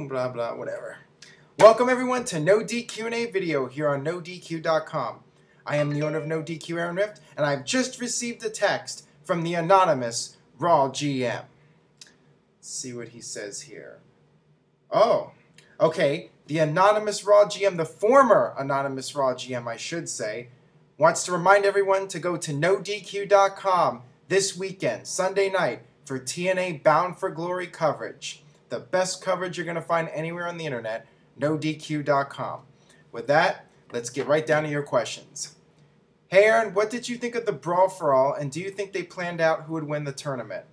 blah blah, whatever. Welcome everyone to NoDQ&A video here on NoDQ.com. I am the owner of NoDQ Aaron Rift, and I've just received a text from the anonymous Raw GM. Let's see what he says here. Oh, okay. The anonymous Raw GM, the former anonymous Raw GM, I should say, wants to remind everyone to go to NoDQ.com this weekend, Sunday night, for TNA Bound for Glory coverage. The best coverage you're going to find anywhere on the internet, NoDQ.com. With that, let's get right down to your questions. Hey Aaron, what did you think of the Brawl for All, and do you think they planned out who would win the tournament?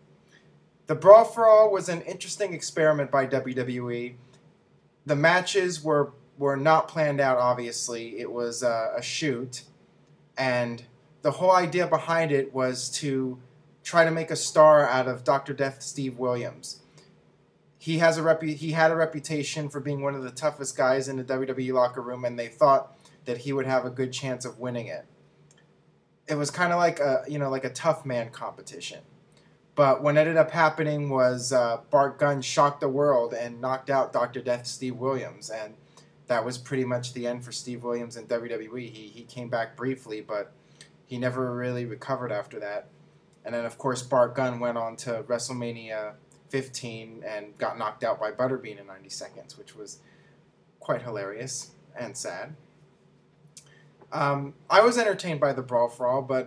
The Brawl for All was an interesting experiment by WWE. The matches were not planned out, obviously. It was a shoot, and the whole idea behind it was to try to make a star out of Dr. Death Steve Williams. He had a reputation for being one of the toughest guys in the WWE locker room, and they thought that he would have a good chance of winning it. It was kind of like a tough man competition. But what ended up happening was Bart Gunn shocked the world and knocked out Dr. Death Steve Williams, and that was pretty much the end for Steve Williams in WWE. He came back briefly, but he never really recovered after that. And then, of course, Bart Gunn went on to WrestleMania 15 and got knocked out by Butterbean in 90 seconds, which was quite hilarious and sad. I was entertained by the Brawl for All, but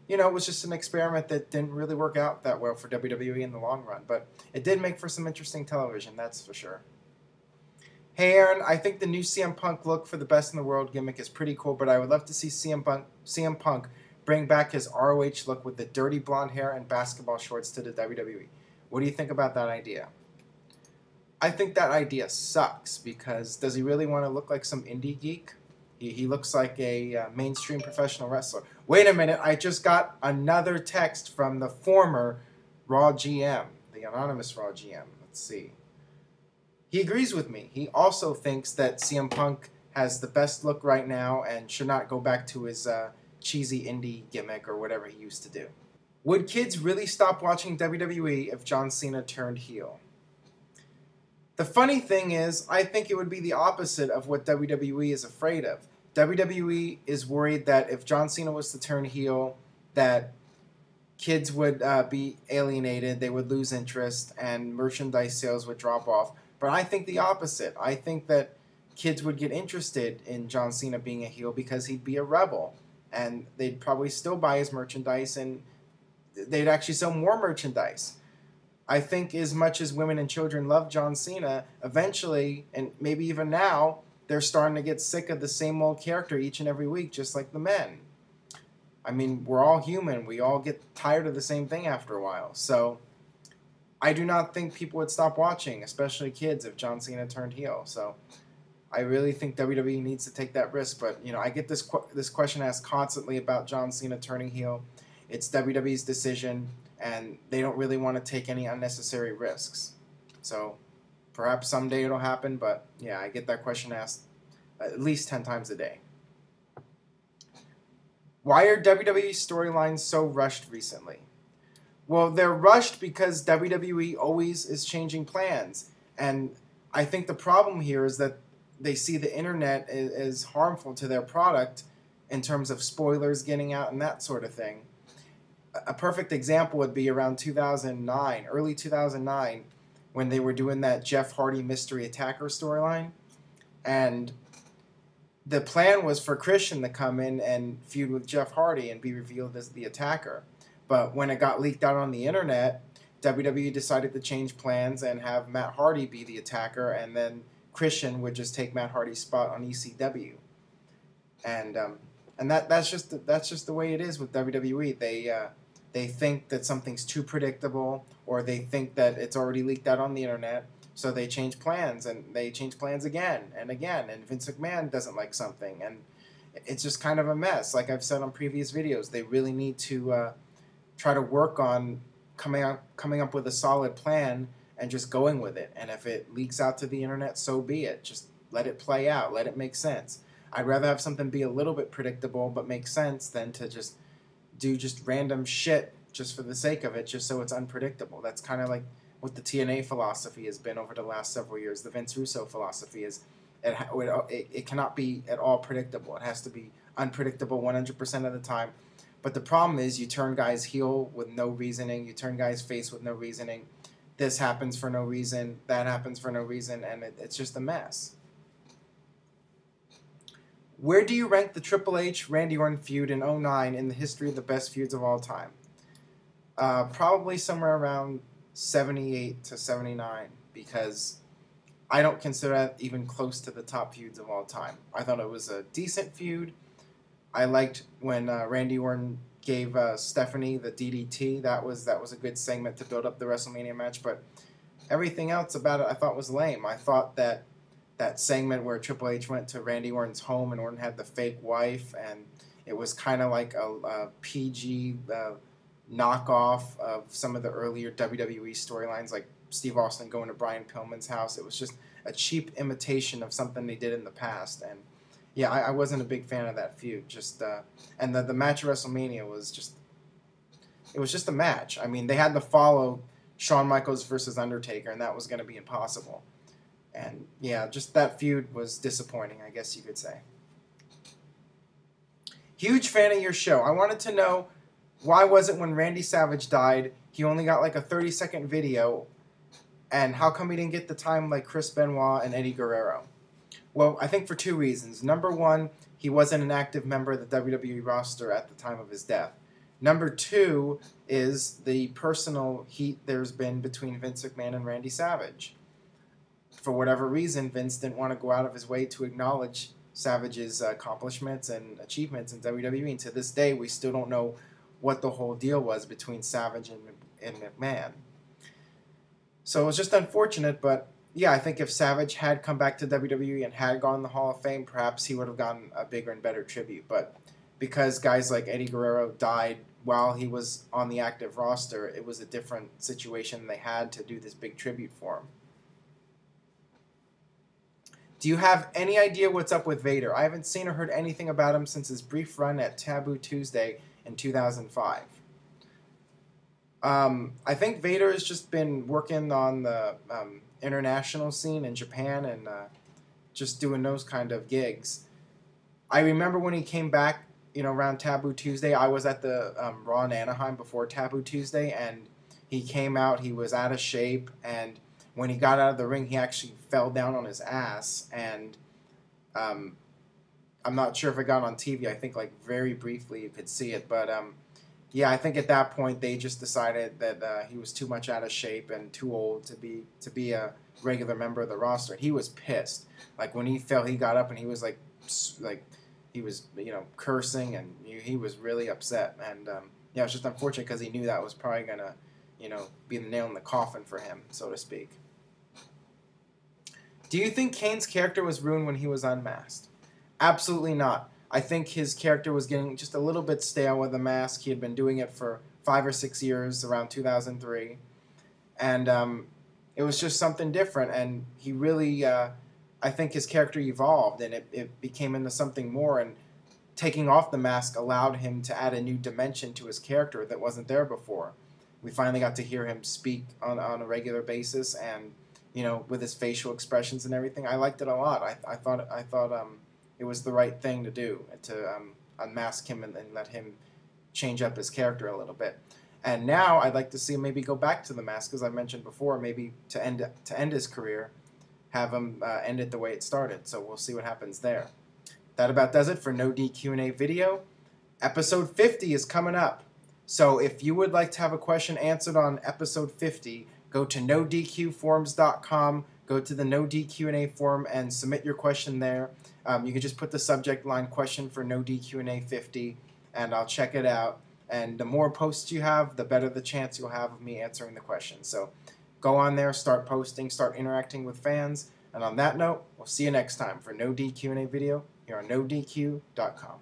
it was just an experiment that didn't really work out that well for WWE in the long run. But it did make for some interesting television, that's for sure. Hey Aaron, I think the new CM Punk look for the Best in the World gimmick is pretty cool, but I would love to see CM Punk bring back his ROH look with the dirty blonde hair and basketball shorts to the WWE. What do you think about that idea? I think that idea sucks, because does he really want to look like some indie geek? He looks like a mainstream professional wrestler. Wait a minute, I just got another text from the former Raw GM, the anonymous Raw GM. Let's see. He agrees with me. He also thinks that CM Punk has the best look right now and should not go back to his cheesy indie gimmick or whatever he used to do. Would kids really stop watching WWE if John Cena turned heel? The funny thing is, I think it would be the opposite of what WWE is afraid of. WWE is worried that if John Cena was to turn heel, that kids would be alienated, they would lose interest, and merchandise sales would drop off. But I think the opposite. I think that kids would get interested in John Cena being a heel because he'd be a rebel, and they'd probably still buy his merchandise, and they'd actually sell more merchandise. I think as much as women and children love John Cena, eventually, and maybe even now, they're starting to get sick of the same old character each and every week, just like the men. I mean, we're all human. We all get tired of the same thing after a while. So I do not think people would stop watching, especially kids, if John Cena turned heel. So I really think WWE needs to take that risk. But, I get this question asked constantly about John Cena turning heel. It's WWE's decision, and they don't really want to take any unnecessary risks. So perhaps someday it'll happen, but yeah, I get that question asked at least 10 times a day. Why are WWE storylines so rushed recently? Well, they're rushed because WWE always is changing plans. And I think the problem here is that they see the internet as harmful to their product in terms of spoilers getting out and that sort of thing. A perfect example would be around 2009, early 2009, when they were doing that Jeff Hardy Mystery Attacker storyline. And the plan was for Christian to come in and feud with Jeff Hardy and be revealed as the attacker. But when it got leaked out on the internet, WWE decided to change plans and have Matt Hardy be the attacker, and then Christian would just take Matt Hardy's spot on ECW. And that's just the way it is with WWE. They think that something's too predictable, or they think that it's already leaked out on the internet, so they change plans, and they change plans again and again, and Vince McMahon doesn't like something, and it's just kind of a mess. Like I've said on previous videos, they really need to try to work on coming up with a solid plan and just going with it. And if it leaks out to the internet, so be it. Just let it play out. Let it make sense. I'd rather have something be a little bit predictable but make sense than to just do random shit just for the sake of it, just so it's unpredictable. That's kind of like what the TNA philosophy has been over the last several years. The Vince Russo philosophy is it cannot be at all predictable. It has to be unpredictable 100% of the time. But the problem is you turn guys heel with no reasoning. You turn guys face with no reasoning. This happens for no reason. That happens for no reason. And it's just a mess. Where do you rank the Triple H Randy Orton feud in 2009 in the history of the best feuds of all time? Probably somewhere around 78 to 79, because I don't consider that even close to the top feuds of all time. I thought it was a decent feud. I liked when Randy Orton gave Stephanie the DDT. That was a good segment to build up the WrestleMania match, but everything else about it I thought was lame. I thought that segment where Triple H went to Randy Orton's home and Orton had the fake wife, and it was kind of like a PG knockoff of some of the earlier WWE storylines, like Steve Austin going to Brian Pillman's house. It was just a cheap imitation of something they did in the past, and yeah, I wasn't a big fan of that feud. Just and the match at WrestleMania was just a match. I mean, they had to follow Shawn Michaels versus Undertaker, and that was going to be impossible. And yeah, just that feud was disappointing, I guess you could say. Huge fan of your show. I wanted to know, why was it when Randy Savage died, he only got like a 30-second video, and how come he didn't get the time like Chris Benoit and Eddie Guerrero? Well, I think for two reasons. Number one, he wasn't an active member of the WWE roster at the time of his death. Number two is the personal heat there's been between Vince McMahon and Randy Savage. For whatever reason, Vince didn't want to go out of his way to acknowledge Savage's accomplishments and achievements in WWE. And to this day, we still don't know what the whole deal was between Savage and McMahon. So it was just unfortunate, but yeah, I think if Savage had come back to WWE and had gone in the Hall of Fame, perhaps he would have gotten a bigger and better tribute. But because guys like Eddie Guerrero died while he was on the active roster, it was a different situation. They had to do this big tribute for him. Do you have any idea what's up with Vader? I haven't seen or heard anything about him since his brief run at Taboo Tuesday in 2005. I think Vader has just been working on the international scene in Japan and just doing those kind of gigs. I remember when he came back, around Taboo Tuesday. I was at the Raw in Anaheim before Taboo Tuesday, and he came out. He was out of shape, and when he got out of the ring, he actually fell down on his ass, and I'm not sure if it got on TV. I think like very briefly you could see it, but yeah, I think at that point they just decided that he was too much out of shape and too old to be a regular member of the roster. He was pissed. Like when he fell, he got up and he was like he was cursing, and he was really upset. And yeah, it was just unfortunate because he knew that was probably gonna be the nail in the coffin for him, so to speak. Do you think Kane's character was ruined when he was unmasked? Absolutely not. I think his character was getting just a little bit stale with the mask. He had been doing it for 5 or 6 years, around 2003. And it was just something different. And he really, I think his character evolved, and it became into something more. And taking off the mask allowed him to add a new dimension to his character that wasn't there before. We finally got to hear him speak on a regular basis, and with his facial expressions and everything. I liked it a lot. I thought it was the right thing to do, to unmask him and let him change up his character a little bit. And now I'd like to see him maybe go back to the mask, as I mentioned before, maybe to end his career, have him end it the way it started. So we'll see what happens there. That about does it for NoDQ&A video. Episode 50 is coming up. So if you would like to have a question answered on episode 50, go to NoDQforums.com, go to the NoDQ&A forum, and submit your question there. You can just put the subject line question for NoDQ&A 50, and I'll check it out. And the more posts you have, the better the chance you'll have of me answering the question. So go on there, start posting, start interacting with fans. And on that note, we'll see you next time for NoDQ&A video here on NoDQ.com.